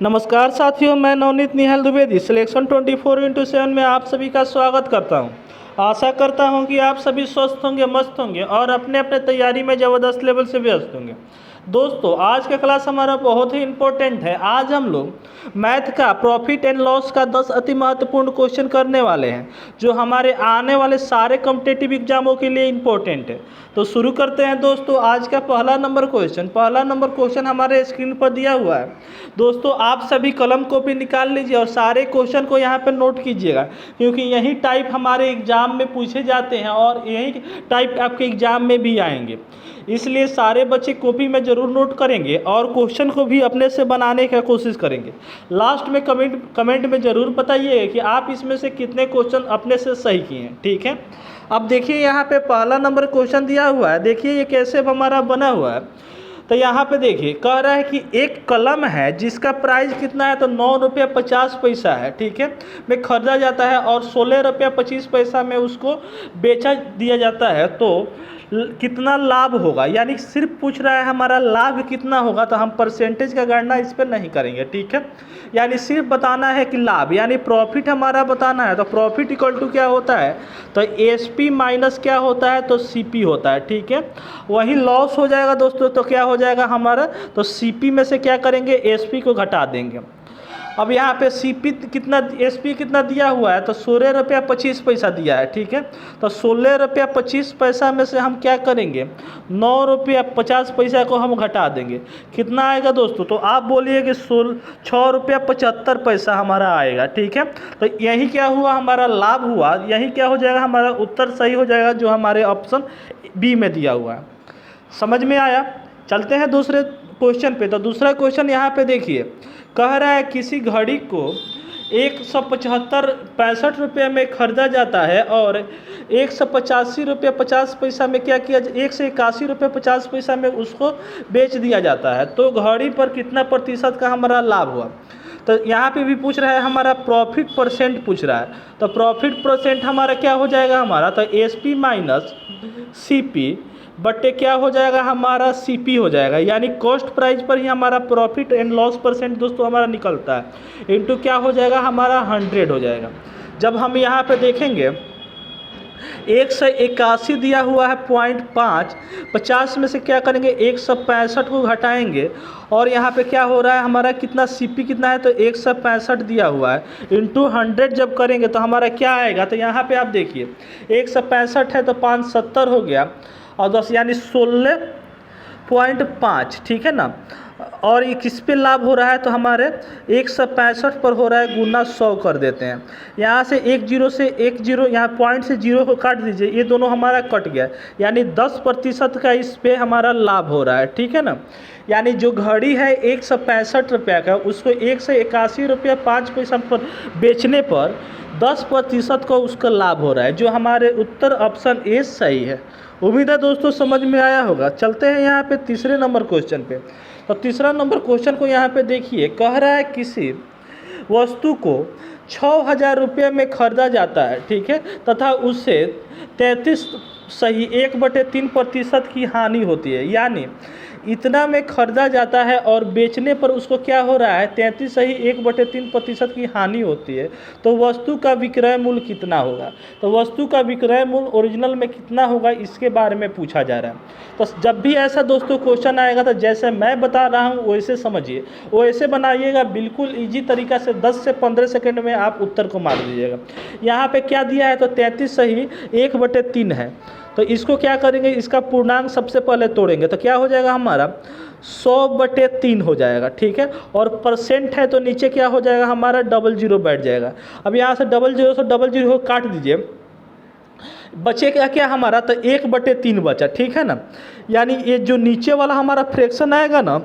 नमस्कार साथियों, मैं नवनीत निहाल द्विवेदी सिलेक्शन 24x7 में आप सभी का स्वागत करता हूं। आशा करता हूं कि आप सभी स्वस्थ होंगे, मस्त होंगे और अपने अपने तैयारी में ज़बरदस्त लेवल से व्यस्त होंगे। दोस्तों, आज का क्लास हमारा बहुत ही इम्पोर्टेंट है। आज हम लोग मैथ का प्रॉफिट एंड लॉस का 10 अति महत्वपूर्ण क्वेश्चन करने वाले हैं, जो हमारे आने वाले सारे कॉम्पिटिटिव एग्जामों के लिए इम्पोर्टेंट है। तो शुरू करते हैं दोस्तों। आज का पहला नंबर क्वेश्चन हमारे स्क्रीन पर दिया हुआ है। दोस्तों, आप सभी कलम कॉपी निकाल लीजिए और सारे क्वेश्चन को यहाँ पर नोट कीजिएगा, क्योंकि यही टाइप हमारे एग्जाम में पूछे जाते हैं और यही टाइप आपके एग्जाम में भी आएंगे। इसलिए सारे बच्चे कॉपी में ज़रूर नोट करेंगे और क्वेश्चन को भी अपने से बनाने की कोशिश करेंगे। लास्ट में कमेंट में ज़रूर बताइए कि आप इसमें से कितने क्वेश्चन अपने से सही किए हैं। ठीक है, अब देखिए यहाँ पे पहला नंबर क्वेश्चन दिया हुआ है। देखिए ये कैसे हमारा बना हुआ है। तो यहाँ पे देखिए कह रहा है कि एक कलम है जिसका प्राइस कितना है, तो 9 रुपया 50 पैसा है। ठीक है, में खरीदा जाता है और 16 रुपया 25 पैसा में उसको बेचा दिया जाता है। तो कितना लाभ होगा, यानी सिर्फ पूछ रहा है हमारा लाभ कितना होगा, तो हम परसेंटेज का गणना इस पर नहीं करेंगे। ठीक है, यानी सिर्फ बताना है कि लाभ यानी प्रॉफिट हमारा बताना है। तो प्रॉफिट इक्वल टू क्या होता है, तो एसपी माइनस क्या होता है, तो सीपी होता है। ठीक है, वही लॉस हो जाएगा दोस्तों, तो क्या हो जाएगा हमारा, तो सीपी में से क्या करेंगे, एसपी को घटा देंगे। अब यहाँ पे सीपी कितना, एसपी कितना दिया हुआ है, तो 16 रुपया 25 पैसा दिया है। ठीक है, तो 16 रुपया 25 पैसा में से हम क्या करेंगे, 9 रुपया 50 पैसा को हम घटा देंगे। कितना आएगा दोस्तों, तो आप बोलिए कि 6 रुपया 75 पैसा हमारा आएगा। ठीक है, तो यही क्या हुआ, हमारा लाभ हुआ। यही क्या हो जाएगा, हमारा उत्तर सही हो जाएगा, जो हमारे ऑप्शन बी में दिया हुआ है। समझ में आया। चलते हैं दूसरे क्वेश्चन पे। तो दूसरा क्वेश्चन यहाँ पे देखिए, कह रहा है किसी घड़ी को 175 रुपये में खरीदा जाता है और 185 रुपये 50 पैसा में क्या किया, 181 रुपये 50 पैसा में उसको बेच दिया जाता है। तो घड़ी पर कितना प्रतिशत का हमारा लाभ हुआ। तो यहाँ पे भी पूछ रहा है हमारा प्रॉफिट परसेंट पूछ रहा है। तो प्रॉफिट परसेंट हमारा क्या हो जाएगा हमारा, तो एसपी माइनस सीपी बटे क्या हो जाएगा हमारा, सीपी हो जाएगा। यानी कॉस्ट प्राइस पर ही हमारा प्रॉफिट एंड लॉस परसेंट दोस्तों हमारा निकलता है, इनटू क्या हो जाएगा हमारा 100 हो जाएगा। जब हम यहाँ पे देखेंगे 181 दिया हुआ है 0.5, 50 में से क्या करेंगे 165 को घटाएंगे और यहाँ पे क्या हो रहा है हमारा, कितना सीपी कितना है, तो 165 दिया हुआ है, इंटू 100 जब करेंगे तो हमारा क्या आएगा। तो यहाँ पे आप देखिए 165 है तो 570 हो गया और 10 यानी 16.5। ठीक है ना, और ये किस पे लाभ हो रहा है, तो हमारे 165 पर हो रहा है, गुना 100 कर देते हैं। यहाँ से एक जीरो यहाँ पॉइंट से जीरो को काट दीजिए, ये दोनों हमारा कट गया, यानी 10% का इस पे हमारा लाभ हो रहा है। ठीक है ना, यानी जो घड़ी है 165 रुपया का, उसको 181 रुपया 5 पैसा पर बेचने पर 10% का उसका लाभ हो रहा है, जो हमारे उत्तर ऑप्शन ए सही है। उम्मीद है दोस्तों समझ में आया होगा। चलते हैं यहाँ पे तीसरे नंबर क्वेश्चन पे। तो तीसरा नंबर क्वेश्चन को यहाँ पे देखिए, कह रहा है किसी वस्तु को 6000 रुपये में खरीदा जाता है। ठीक है, तथा उससे 33 सही 1/3% की हानि होती है। यानी इतना में खरीदा जाता है और बेचने पर उसको क्या हो रहा है, 33 सही 1/3% की हानि होती है। तो वस्तु का विक्रय मूल्य कितना होगा। तो वस्तु का विक्रय मूल्य ओरिजिनल में कितना होगा, इसके बारे में पूछा जा रहा है। तो जब भी ऐसा दोस्तों क्वेश्चन आएगा, तो जैसे मैं बता रहा हूँ वैसे समझिए, वैसे बनाइएगा, बिल्कुल ईजी तरीका से 10 से 15 सेकंड में आप उत्तर को मार दीजिएगा। यहाँ पे क्या दिया है, तो 33 सही 1/3 है। तो इसको क्या करेंगे, इसका पूर्णांक सबसे पहले तोड़ेंगे, तो क्या हो जाएगा हमारा 100/3 हो जाएगा। ठीक है, और परसेंट है तो नीचे क्या हो जाएगा हमारा 00 बैठ जाएगा। अब यहाँ से 00 से 00 को काट दीजिए, बचे क्या क्या हमारा, तो 1/3 बचा। ठीक है ना, यानी ये जो नीचे वाला हमारा फ्रैक्शन आएगा ना,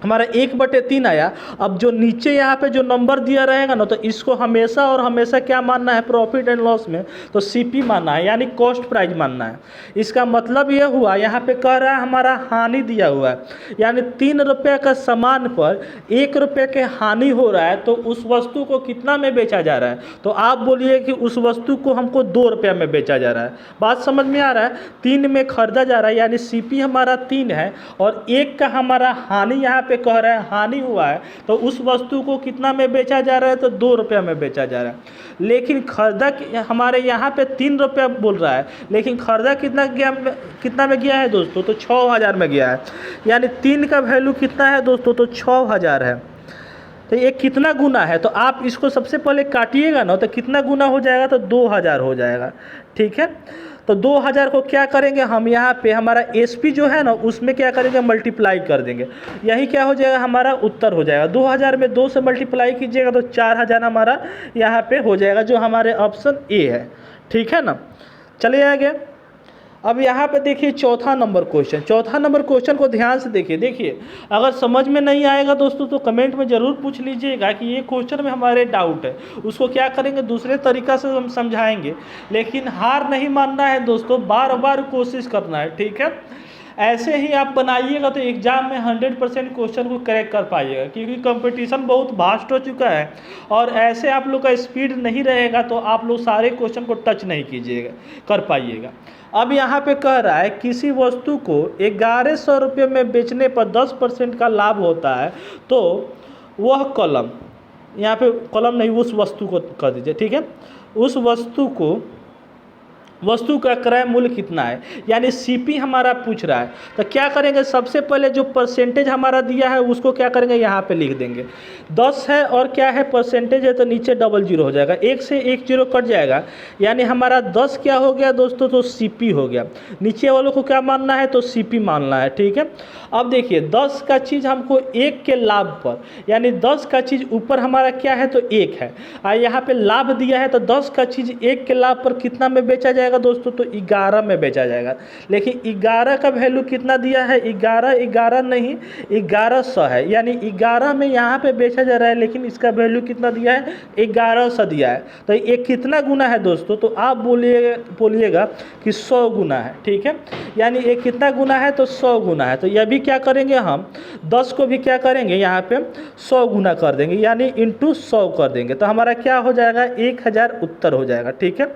हमारा 1/3 आया। अब जो नीचे यहाँ पे जो नंबर दिया रहेगा ना, तो इसको हमेशा और हमेशा क्या मानना है, प्रॉफिट एंड लॉस में तो सीपी मानना है, यानी कॉस्ट प्राइस मानना है। इसका मतलब ये हुआ, यहाँ पे कह रहा है हमारा हानि दिया हुआ है, यानी 3 रुपये का सामान पर 1 रुपये के हानि हो रहा है, तो उस वस्तु को कितना में बेचा जा रहा है। तो आप बोलिए कि उस वस्तु को हमको 2 रुपये में बेचा जा रहा है। बात समझ में आ रहा है, 3 में खरीदा जा रहा है, यानी सीपी हमारा 3 है और 1 का हमारा हानि यहाँ पे पे कह रहा है हानि हुआ है तो उस वस्तु को कितना में बेचा जा रहा है, तो 2 रुपया में बेचा जा रहा है। लेकिन खरीदा हमारे यहाँ पे 3 रुपया बोल रहा है, लेकिन खरीदा कितना में गया है दोस्तों, तो 6000 में गया है। यानी 3 का वैल्यू कितना है दोस्तों, तो 6000 है। तो ये कितना गुना है, तो आप इसको सबसे पहले काटिएगा ना, तो कितना गुना हो जाएगा, तो 2000 हो जाएगा। ठीक है, तो 2000 को क्या करेंगे हम, यहाँ पे हमारा एसपी जो है ना उसमें क्या करेंगे, मल्टीप्लाई कर देंगे। यही क्या हो जाएगा, हमारा उत्तर हो जाएगा। 2000 में 2 से मल्टीप्लाई कीजिएगा तो 4000 हमारा यहाँ पे हो जाएगा, जो हमारे ऑप्शन ए है। ठीक है ना, चलिए आगे। अब यहाँ पे देखिए चौथा नंबर क्वेश्चन को ध्यान से देखिए अगर समझ में नहीं आएगा दोस्तों तो कमेंट में ज़रूर पूछ लीजिएगा कि ये क्वेश्चन में हमारे डाउट है, उसको क्या करेंगे, दूसरे तरीक़ा से हम समझाएंगे। लेकिन हार नहीं मानना है दोस्तों, बार बार कोशिश करना है। ठीक है, ऐसे ही आप बनाइएगा तो एग्ज़ाम में 100% क्वेश्चन को क्रैक कर पाइएगा, क्योंकि कंपटीशन बहुत वास्ट हो चुका है और ऐसे आप लोग का स्पीड नहीं रहेगा तो आप लोग सारे क्वेश्चन को टच नहीं कर पाइएगा। अब यहाँ पे कह रहा है किसी वस्तु को 1100 रुपये में बेचने पर 10% का लाभ होता है, तो वह कलम, यहाँ पे कलम नहीं उस वस्तु को कर दीजिए। ठीक है, उस वस्तु का क्रय मूल्य कितना है, यानी सीपी हमारा पूछ रहा है। तो क्या करेंगे, सबसे पहले जो परसेंटेज हमारा दिया है उसको क्या करेंगे, यहाँ पे लिख देंगे। 10 है और क्या है, परसेंटेज है, तो नीचे डबल जीरो हो जाएगा, 1 से 1 जीरो कट जाएगा, यानी हमारा 10 क्या हो गया दोस्तों, तो सीपी हो गया। नीचे वालों को क्या मानना है, तो सीपी मानना है। ठीक है, अब देखिए 10 का चीज़ हमको 1 के लाभ पर, यानी 10 का चीज़ ऊपर हमारा क्या है, तो 1 है, और यहाँ पे लाभ दिया है, तो 10 का चीज़ 1 के लाभ पर कितना में बेचा जाएगा दोस्तों, तो 11 में बेचा जाएगा। लेकिन 11 का वैल्यू कितना दिया है, 11 नहीं 1100 है, यानी 11 में यहाँ पे बेचा जा रहा है, लेकिन इसका वैल्यू कितना दिया है, 1100 दिया है। तो ये कितना गुना है दोस्तों, तो आप बोलिएगा कि 100 गुना है। ठीक है, यानी ये कितना गुना है, तो 100 गुना है। तो यह भी क्या करेंगे हम, 10 को भी क्या करेंगे, यहाँ पे 100 गुना कर देंगे, यानी इंटू 100 कर देंगे, तो हमारा क्या हो जाएगा, 1000 उत्तर हो जाएगा। ठीक है,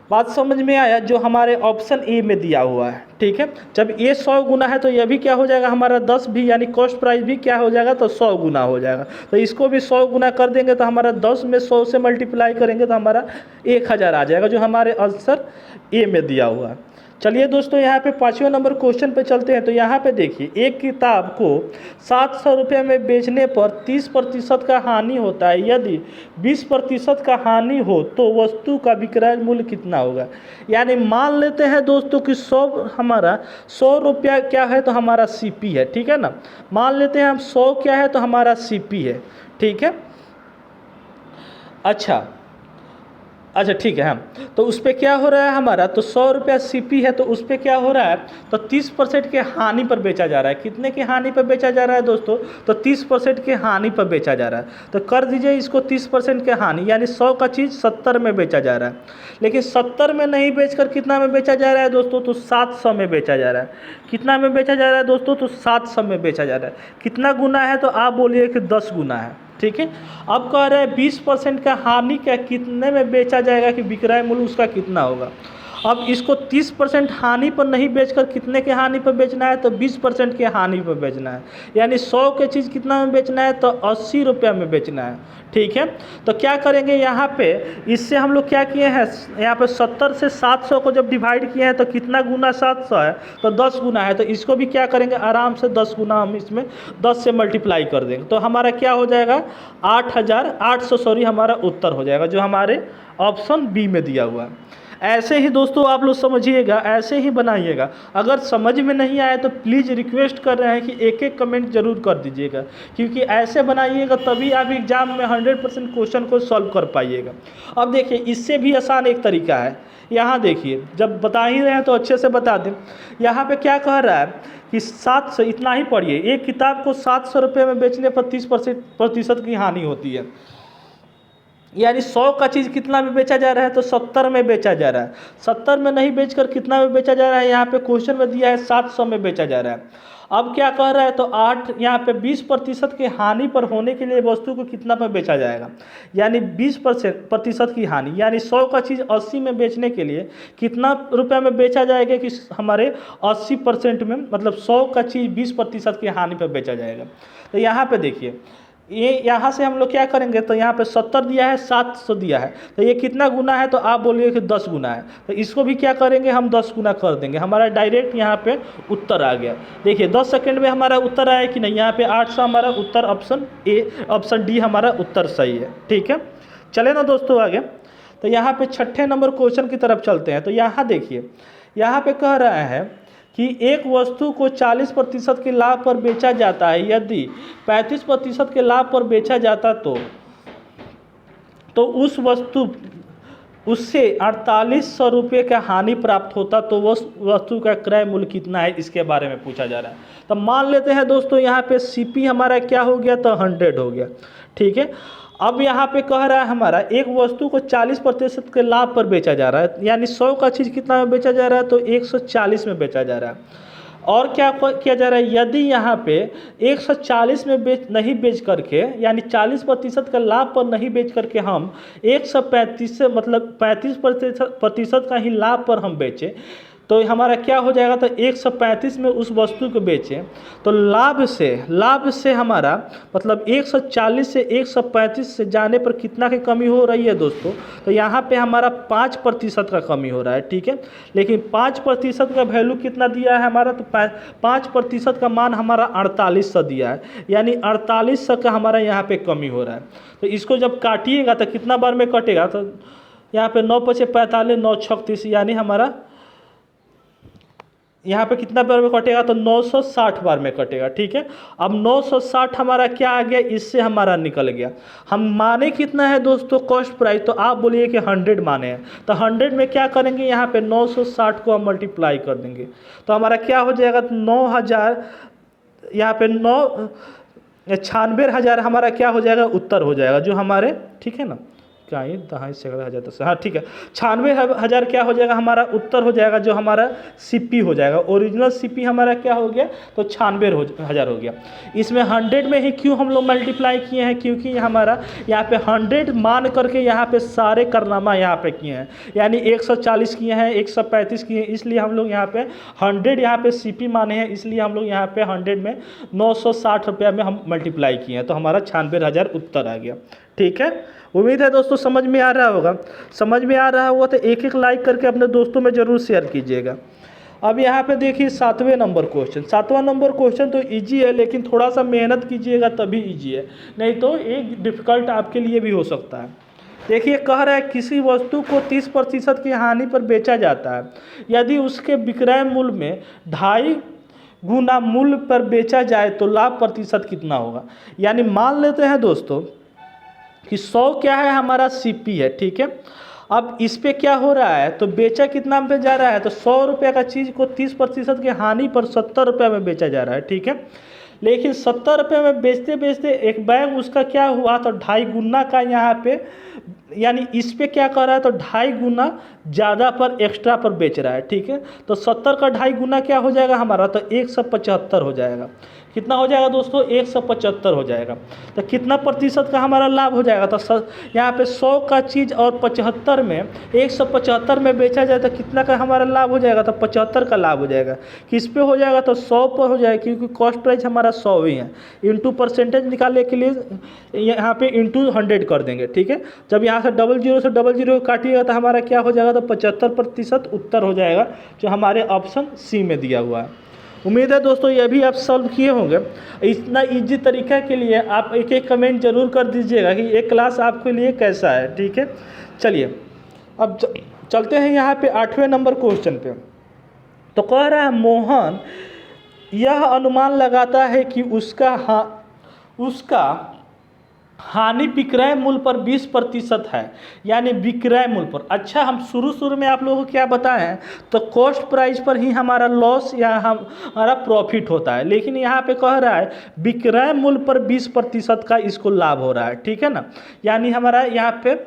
बात समझ में आया, जो हमारे ऑप्शन ए में दिया हुआ है। ठीक है, जब ये 100 गुना है तो यह भी क्या हो जाएगा, हमारा 10 भी, यानी कॉस्ट प्राइस भी क्या हो जाएगा, तो 100 गुना हो जाएगा। तो इसको भी 100 गुना कर देंगे, तो हमारा 10 में 100 से मल्टीप्लाई करेंगे तो हमारा 1000 आ जाएगा, जो हमारे आंसर ए में दिया हुआ है। चलिए दोस्तों, यहाँ पे 5वें नंबर क्वेश्चन पे चलते हैं। तो यहाँ पे देखिए, एक किताब को 700 रुपये में बेचने पर 30% का हानि होता है। यदि 20% का हानि हो तो वस्तु का विक्रय मूल्य कितना होगा। यानी मान लेते हैं दोस्तों कि 100 रुपया क्या है, तो हमारा सीपी है। ठीक है ना, मान लेते हैं हम 100 क्या है, तो हमारा सीपी है। ठीक है, अच्छा ठीक है। हम तो उस पर क्या हो रहा है हमारा, तो 100 रुपया सीपी है, तो उस पर क्या हो रहा है, तो 30% के हानि पर बेचा जा रहा है। कितने की हानि पर बेचा जा रहा है दोस्तों, तो 30% के हानि पर बेचा जा रहा है। तो कर दीजिए इसको 30% के हानि, यानी 100 का चीज़ 70 में बेचा जा रहा है। लेकिन 70 में नहीं बेचकर कितना में बेचा जा रहा है दोस्तों, तो 700 में बेचा जा रहा है। कितना में बेचा जा रहा है दोस्तों, तो 700 में बेचा जा रहा है। कितना गुना है, तो आप बोलिए कि 10 गुना है। ठीक है, अब कह रहे हैं 20% का हानि क्या कितने में बेचा जाएगा, कि विक्रय मूल्य उसका कितना होगा। अब इसको 30% हानि पर नहीं बेचकर कितने के हानि पर बेचना है, तो 20% के हानि पर बेचना है। यानी 100 के चीज़ कितना में बेचना है, तो 80 रुपया में बेचना है। ठीक है, तो क्या करेंगे यहाँ पे, इससे हम लोग क्या किए हैं, यहाँ पे 70 से 700 को जब डिवाइड किए हैं तो कितना गुना 700 है, तो 10 गुना है। तो इसको भी क्या करेंगे, आराम से 10 गुना हम इसमें 10 से मल्टीप्लाई कर देंगे, तो हमारा क्या हो जाएगा, 800 हमारा उत्तर हो जाएगा, जो हमारे ऑप्शन बी में दिया हुआ है। ऐसे ही दोस्तों आप लोग समझिएगा, ऐसे ही बनाइएगा। अगर समझ में नहीं आए तो प्लीज़ रिक्वेस्ट कर रहे हैं कि एक एक कमेंट जरूर कर दीजिएगा, क्योंकि ऐसे बनाइएगा तभी आप एग्ज़ाम में 100% क्वेश्चन को सॉल्व कर पाइएगा। अब देखिए, इससे भी आसान एक तरीका है। यहाँ देखिए, जब बता ही रहे हैं तो अच्छे से बता दें। यहाँ पे क्या कह रहा है कि 700, इतना ही पढ़िए, एक किताब को 700 रुपये में बेचने पर 30% की हानि होती है। यानी 100 का चीज़ कितना में बेचा जा रहा है, तो 70 में बेचा जा रहा है। 70 में नहीं बेचकर कितना में बेचा जा रहा है, यहाँ पे क्वेश्चन में दिया है 700 में बेचा जा रहा है। अब क्या कह रहा है, तो 8 यहाँ पे 20% की हानि पर होने के लिए वस्तु को कितना में बेचा जाएगा, यानी 20% की हानि, यानी 100 का चीज़ 80 में बेचने के लिए कितना रुपये में बेचा जाएगा कि हमारे 80% में, मतलब 100 का चीज़ 20% की हानि पर बेचा जाएगा। तो यहाँ पे देखिए, ये यहाँ से हम लोग क्या करेंगे, तो यहाँ पे 70 दिया है, 700 दिया है, तो ये कितना गुना है, तो आप बोलिए कि 10 गुना है। तो इसको भी क्या करेंगे, हम 10 गुना कर देंगे, हमारा डायरेक्ट यहाँ पे उत्तर आ गया। देखिए 10 सेकंड में हमारा उत्तर आया कि नहीं, यहाँ पे 800 हमारा उत्तर, ऑप्शन ए, ऑप्शन डी हमारा उत्तर सही है। ठीक है, चले ना दोस्तों आगे। तो यहाँ पे 6ठे नंबर क्वेश्चन की तरफ चलते हैं। तो यहाँ देखिए, यहाँ पे कह रहा है कि एक वस्तु को 40% के लाभ पर बेचा जाता है, यदि 35% के लाभ पर बेचा जाता तो उस वस्तु उससे 4800 रुपये का हानि प्राप्त होता, तो उस वस्तु का क्रय मूल्य कितना है, इसके बारे में पूछा जा रहा है। तो मान लेते हैं दोस्तों, यहाँ पे सीपी हमारा क्या हो गया, तो 100 हो गया। ठीक है, अब यहाँ पे कह रहा है हमारा एक वस्तु को 40% के लाभ पर बेचा जा रहा है, यानी 100 का चीज़ कितना में बेचा जा रहा है, तो 140 में बेचा जा रहा है। और क्या किया जा रहा है, यदि यहाँ पे 140 में नहीं बेच करके, यानी 40% का लाभ पर नहीं बेच करके हम 135 से, मतलब 35% का ही लाभ पर हम बेचें, तो हमारा क्या हो जाएगा, तो 135 में उस वस्तु को बेचें, तो लाभ से हमारा मतलब 140 से 135 से जाने पर कितना की कमी हो रही है दोस्तों, तो यहाँ पे हमारा 5% का कमी हो रहा है। ठीक है, लेकिन 5% का वैल्यू कितना दिया है हमारा, तो 5% का मान हमारा 4800 दिया है, यानी 4800 का हमारा यहाँ पे कमी हो रहा है। तो इसको जब काटिएगा तो कितना बार में कटेगा, तो यहाँ पे 9 पचे 45, 9 छक 30, यानी हमारा यहाँ पे कितना बार में कटेगा, तो 960 बार में कटेगा। ठीक है, अब 960 हमारा क्या आ गया, इससे हमारा निकल गया। हम माने कितना है दोस्तों कॉस्ट प्राइस, तो आप बोलिए कि 100 माने हैं, तो 100 में क्या करेंगे, यहाँ पे 960 को हम मल्टीप्लाई कर देंगे, तो हमारा क्या हो जाएगा, 9000, यहाँ पे 96,000 हमारा क्या हो जाएगा, उत्तर हो जाएगा जो हमारे, ठीक है ना, क्या ये 10,000, हाँ ठीक है, 96,000 क्या हो जाएगा, हमारा उत्तर हो जाएगा, जो हमारा सीपी हो जाएगा। ओरिजिनल सीपी हमारा क्या हो गया, तो 96,000 हो गया। इसमें 100 में ही क्यों हम लोग मल्टीप्लाई किए हैं, क्योंकि हमारा यहाँ पे 100 मान करके यहाँ पे सारे कारनामा यहाँ पे किए हैं, यानी 140 किए हैं, 135 किए हैं, इसलिए हम लोग यहाँ पे 100 यहाँ पे सीपी माने हैं, इसलिए हम लोग यहाँ पे 100 में 960 रुपया में हम मल्टीप्लाई किए हैं, तो हमारा 96,000 उत्तर आ गया। ठीक है, उम्मीद है दोस्तों समझ में आ रहा होगा। समझ में आ रहा होगा तो एक लाइक करके अपने दोस्तों में ज़रूर शेयर कीजिएगा। अब यहाँ पे देखिए 7वें नंबर क्वेश्चन। 7वां नंबर क्वेश्चन तो इजी है, लेकिन थोड़ा सा मेहनत कीजिएगा तभी इजी है, नहीं तो एक डिफ़िकल्ट आपके लिए भी हो सकता है। देखिए कह रहा है किसी वस्तु को 30% की हानि पर बेचा जाता है, यदि उसके विक्रय मूल्य में 2.5 गुना मूल्य पर बेचा जाए तो लाभ प्रतिशत कितना होगा। यानी मान लेते हैं दोस्तों कि 100 क्या है, हमारा सीपी है। ठीक है, अब इस पे क्या हो रहा है, तो बेचा कितना पे जा रहा है, तो 100 रुपये का चीज़ को 30% की हानि पर 70 रुपये में बेचा जा रहा है। ठीक है, लेकिन 70 रुपये में बेचते बेचते एक बैग उसका क्या हुआ, तो 2.5 गुना का यहाँ पे, यानी इस पे क्या कर रहा है, तो 2.5 गुना ज़्यादा पर एक्स्ट्रा पर बेच रहा है। ठीक है, तो 70 का 2.5 गुना क्या हो जाएगा हमारा, तो 175 हो जाएगा। कितना हो जाएगा दोस्तों, 175 हो जाएगा। तो कितना प्रतिशत का हमारा लाभ हो जाएगा, तो यहाँ पे 100 का चीज़ और 75 में 175 में बेचा जाए तो कितना का हमारा लाभ हो जाएगा, तो 75 का लाभ हो जाएगा। किस पे हो जाएगा, तो 100 पर हो जाएगा, क्योंकि कॉस्ट प्राइस हमारा 100 ही है। इंटू परसेंटेज निकालने के लिए यहाँ पे इंटू 100 कर देंगे। ठीक है, जब यहाँ से 00 से 00 काटिएगा तो हमारा क्या हो जाएगा, तो 75% उत्तर हो जाएगा, जो हमारे ऑप्शन सी में दिया हुआ है। उम्मीद है दोस्तों यह भी आप सॉल्व किए होंगे। इतना इजी तरीका के लिए आप एक एक कमेंट जरूर कर दीजिएगा कि ये क्लास आपके लिए कैसा है। ठीक है, चलिए अब चलते हैं यहाँ पे 8वें नंबर क्वेश्चन पे। तो कह रहा है मोहन यह अनुमान लगाता है कि उसका हानि विक्रय मूल्य पर 20% है, यानी विक्रय मूल्य पर। अच्छा, हम शुरू में आप लोगों को क्या बताएं हैं, तो कॉस्ट प्राइस पर ही हमारा लॉस या हमारा प्रॉफिट होता है, लेकिन यहाँ पे कह रहा है विक्रय मूल्य पर 20% का इसको लाभ हो रहा है, ठीक है ना। यानी हमारा यहाँ पे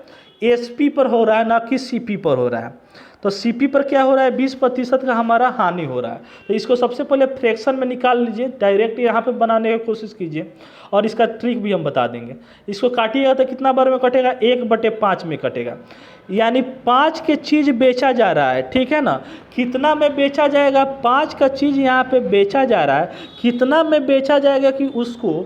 एसपी पर हो रहा है, ना कि सीपी पर हो रहा है। तो सीपी पर क्या हो रहा है, 20% का हमारा हानि हो रहा है। तो इसको सबसे पहले फ्रैक्शन में निकाल लीजिए, डायरेक्ट यहाँ पे बनाने की कोशिश कीजिए, और इसका ट्रिक भी हम बता देंगे। इसको काटिएगा तो कितना बार में कटेगा, 1/5 में कटेगा। यानी 5 के चीज़ बेचा जा रहा है, ठीक है ना। कितना में बेचा जाएगा, 5 का चीज़ यहाँ पे बेचा जा रहा है, कितना में बेचा जाएगा कि उसको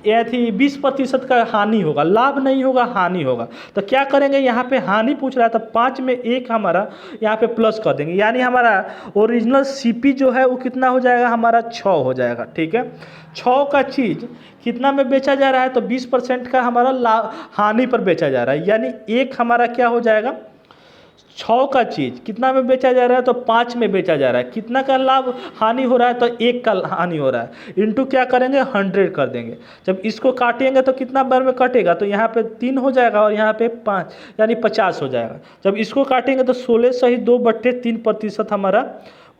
यदि 20% का हानि होगा, लाभ नहीं होगा, हानि होगा। तो क्या करेंगे, यहाँ पे हानि पूछ रहा है तो 5 में 1 हमारा यहाँ पे प्लस कर देंगे, यानी हमारा ओरिजिनल सीपी जो है वो कितना हो जाएगा, हमारा 6 हो जाएगा, ठीक है। 6 का चीज़ कितना में बेचा जा रहा है, तो 20% का हमारा लाभ हानि पर बेचा जा रहा है, यानी 1 हमारा क्या हो जाएगा, 6 का चीज़ कितना में बेचा जा रहा है, तो 5 में बेचा जा रहा है। कितना का लाभ हानि हो रहा है, तो 1 का हानि हो रहा है, इंटू क्या करेंगे, 100 कर देंगे। जब इसको काटेंगे तो कितना बार में कटेगा, तो यहाँ पे 3 हो जाएगा और यहाँ पे 5, यानी 50 हो जाएगा। जब इसको काटेंगे तो 16 सही 2/3% हमारा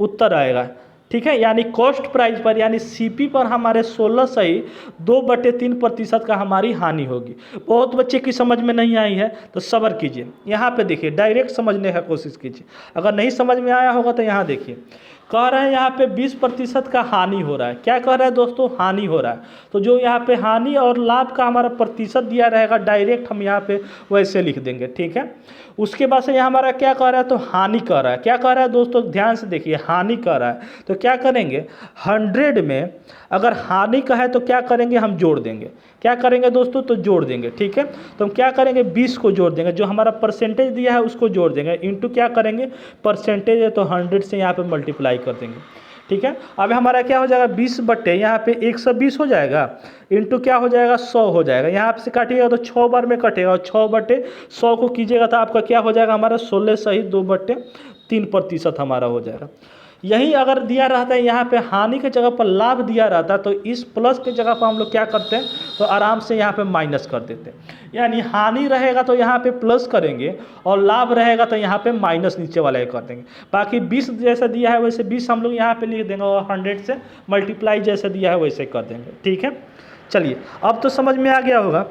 उत्तर आएगा, ठीक है। यानी कॉस्ट प्राइस पर, यानी सीपी पर हमारे 16 सही 2/3% का हमारी हानि होगी। बहुत बच्चे की समझ में नहीं आई है तो सब्र कीजिए, यहाँ पे देखिए, डायरेक्ट समझने का कोशिश कीजिए। अगर नहीं समझ में आया होगा तो यहाँ देखिए, कह रहे हैं यहाँ पे 20% का हानि हो रहा है। क्या कह रहा है दोस्तों, हानि हो रहा है। तो जो यहाँ पे हानि और लाभ का हमारा प्रतिशत दिया रहेगा, डायरेक्ट हम यहाँ पे वैसे लिख देंगे, ठीक है। उसके बाद से यहाँ हमारा क्या कह रहा है, तो हानि कह रहा है। क्या कह रहा है दोस्तों, ध्यान से देखिए, हानि कह रहा है। तो क्या करेंगे, 100 में अगर हानि का है तो क्या करेंगे, हम जोड़ देंगे। क्या करेंगे दोस्तों, तो जोड़ देंगे, ठीक है। तो हम क्या करेंगे, 20 को जोड़ देंगे, जो हमारा परसेंटेज दिया है उसको जोड़ देंगे, इंटू क्या करेंगे, परसेंटेज है तो 100 से यहाँ पे मल्टीप्लाई कर देंगे, ठीक है। अब हमारा क्या हो जाएगा, 20 बटे यहाँ पे 120 हो जाएगा, इंटू क्या हो जाएगा, 100 हो जाएगा। यहाँ से काटिएगा तो 6 बार में कटेगा, और 6/100 को कीजिएगा तो आपका क्या हो जाएगा, हमारा 16 सही 2/3% हमारा हो जाएगा। यही अगर दिया रहता है यहाँ पे हानि के जगह पर लाभ दिया रहता, तो इस प्लस के जगह पर हम लोग क्या करते हैं, तो आराम से यहाँ पे माइनस कर देते हैं। यानी हानि रहेगा तो यहाँ पे प्लस करेंगे, और लाभ रहेगा तो यहाँ पे माइनस नीचे वाला ही कर देंगे। बाकी 20 जैसा दिया है वैसे 20 हम लोग यहाँ पे लिख देंगे, और 100 से मल्टीप्लाई जैसे दिया है वैसे कर देंगे, ठीक है। चलिए, अब तो समझ में आ गया होगा।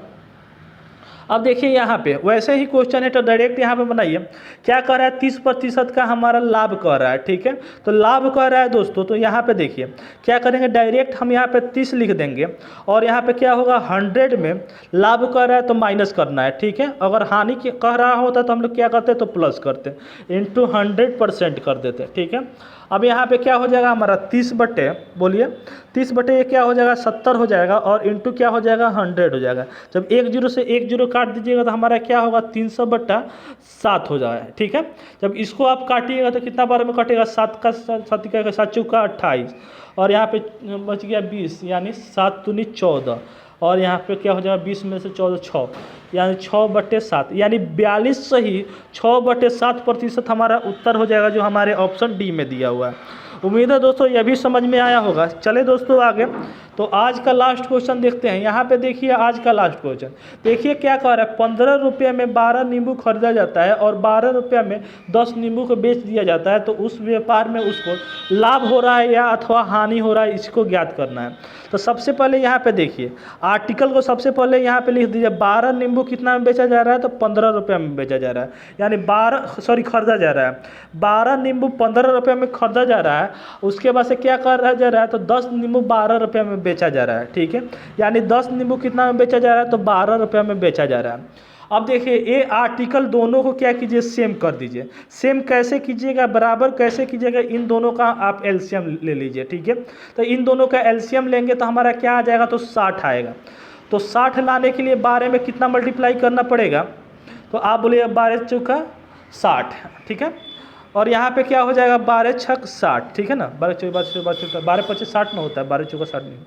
अब देखिए यहाँ पे वैसे ही क्वेश्चन है तो डायरेक्ट यहाँ पे बनाइए। क्या कह रहा है, 30% का हमारा लाभ कह रहा है, ठीक है। तो लाभ कह रहा है दोस्तों, तो यहाँ पे देखिए क्या करेंगे, डायरेक्ट हम यहाँ पे 30 लिख देंगे, और यहाँ पे क्या होगा, 100 में लाभ कह रहा है तो माइनस करना है, ठीक है। अगर हानि कह रहा होता तो हम लोग क्या करते, तो प्लस करते, इंटू 100% कर देते, ठीक है। अब यहाँ पे क्या हो जाएगा हमारा, 30 बटे, बोलिए 30 बटे ये क्या हो जाएगा, 70 हो जाएगा, और इंटू क्या हो जाएगा, 100 हो जाएगा। जब 1 0 से 1 0 काट दीजिएगा तो हमारा क्या होगा, 300/7 हो जाएगा, ठीक है। जब इसको आप काटिएगा तो कितना बार में कटेगा, 7 का 7 चौका 28, और यहाँ पे बच गया 20, यानी 7 दूनी 14, और यहाँ पे क्या हो जाएगा, 20 में से 14 6, यानी 6/7, यानी 42 सही 6/7% हमारा उत्तर हो जाएगा, जो हमारे ऑप्शन डी में दिया हुआ है। उम्मीद है दोस्तों यह भी समझ में आया होगा। चले दोस्तों आगे, तो आज का लास्ट क्वेश्चन देखते हैं। यहाँ पे देखिए आज का लास्ट क्वेश्चन, देखिए क्या कह रहा है, 15 रुपये में 12 नींबू खरीदा जाता है और 12 रुपये में 10 नींबू को बेच दिया जाता है, तो उस व्यापार में उसको लाभ हो रहा है या अथवा हानि हो रहा है, इसको ज्ञात करना है। तो सबसे पहले यहाँ पे देखिए आर्टिकल को सबसे पहले यहाँ पे लिख दीजिए, 12 नींबू कितना में बेचा जा रहा है, तो 15 रुपये में बेचा जा रहा है, यानी खरीदा जा रहा है। 12 नींबू 15 रुपये में खरीदा जा रहा है, उसके बाद से क्या कर रहा जा रहा है, तो 10 नींबू 12 रुपये में बेचा जा रहा है, ठीक है। यानी 10 नींबू कितना में बेचा जा रहा है, तो 12 रुपये में बेचा जा रहा है। अब देखिए ये आर्टिकल दोनों को क्या कीजिए, सेम कर दीजिए। सेम कैसे कीजिएगा, बराबर कैसे कीजिएगा, इन दोनों का आप एलसीएम ले लीजिए, ठीक है। तो इन दोनों का एलसीएम लेंगे तो हमारा क्या आ जाएगा, तो 60 आएगा। तो 60 लाने के लिए 12 में कितना मल्टीप्लाई करना पड़ेगा, तो आप बोलिए 12 चौका 60, ठीक है। और यहाँ पे क्या हो जाएगा, 12 छक 60, ठीक है ना। 12 चौका 12 25 60 में होता है, 12 चौका 60 नहीं,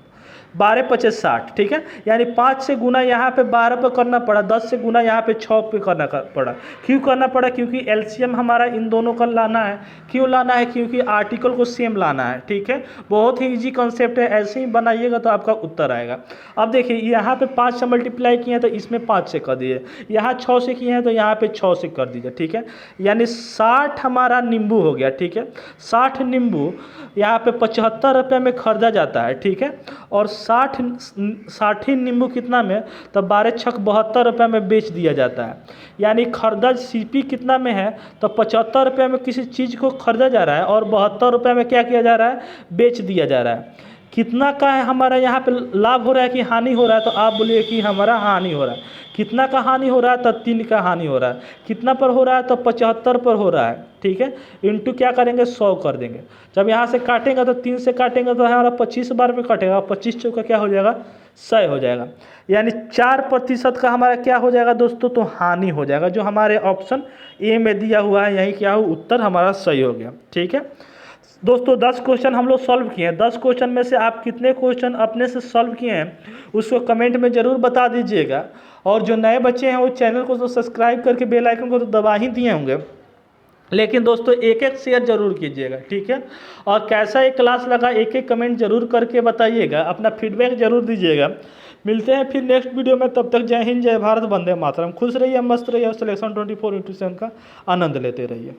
12 पचे 60, ठीक है। यानी 5 से गुना यहाँ पे 12 पे करना पड़ा, 10 से गुना यहाँ पे 6 पे करना पड़ा। क्यों करना पड़ा? क्योंकि एलसीएम हमारा इन दोनों का लाना है। क्यों लाना है? क्योंकि आर्टिकल को सेम लाना है, ठीक है। बहुत ही ईजी कॉन्सेप्ट है, ऐसे ही बनाइएगा तो आपका उत्तर आएगा। अब देखिए यहाँ पे 5 से मल्टीप्लाई किए हैं तो इसमें 5 से कर दिए, यहाँ 6 से किए हैं तो यहाँ पे 6 से कर दीजिए, ठीक है। यानी 60 हमारा नींबू हो गया, ठीक है। 60 नींबू यहाँ पे 75 रुपये में खरीदा जाता है, ठीक है। और 60 नींबू कितना में? तो 12 छक 72 रुपये में बेच दिया जाता है। यानी खरीदा सीपी कितना में है? तो 75 रुपये में किसी चीज़ को खरीदा जा रहा है और 72 रुपये में क्या किया जा रहा है? बेच दिया जा रहा है। कितना का है हमारा यहाँ पे लाभ हो रहा है कि हानि हो रहा है? तो आप बोलिए कि हमारा हानि हो रहा है। कितना का हानि हो रहा है? तो 3 का हानि हो रहा है। कितना पर हो रहा है? तो 75 पर हो रहा है, ठीक है। इंटू क्या करेंगे? 100 कर देंगे। जब यहाँ से काटेंगे तो 3 से काटेंगे तो हमारा 25 बार में कटेगा, 25 चौका क्या हो जाएगा? 100 हो जाएगा। यानी 4% का हमारा क्या हो जाएगा दोस्तों? तो हानि हो जाएगा। जो हमारे ऑप्शन ए में दिया हुआ है यही क्या हो? उत्तर हमारा सही हो गया, ठीक है दोस्तों। 10 क्वेश्चन हम लोग सॉल्व किए हैं। 10 क्वेश्चन में से आप कितने क्वेश्चन अपने से सॉल्व किए हैं उसको कमेंट में ज़रूर बता दीजिएगा। और जो नए बच्चे हैं वो चैनल को तो सब्सक्राइब करके बेल आइकन को तो दबा ही दिए होंगे, लेकिन दोस्तों एक एक शेयर जरूर कीजिएगा, ठीक है। और कैसा ये क्लास लगा एक एक कमेंट जरूर करके बताइएगा, अपना फीडबैक जरूर दीजिएगा। मिलते हैं फिर नेक्स्ट वीडियो में, तब तक जय हिंद, जय भारत, वंदे मातरम। खुश रहिए, मस्त रहिए और सिलेक्शन 24x7 का आनंद लेते रहिए।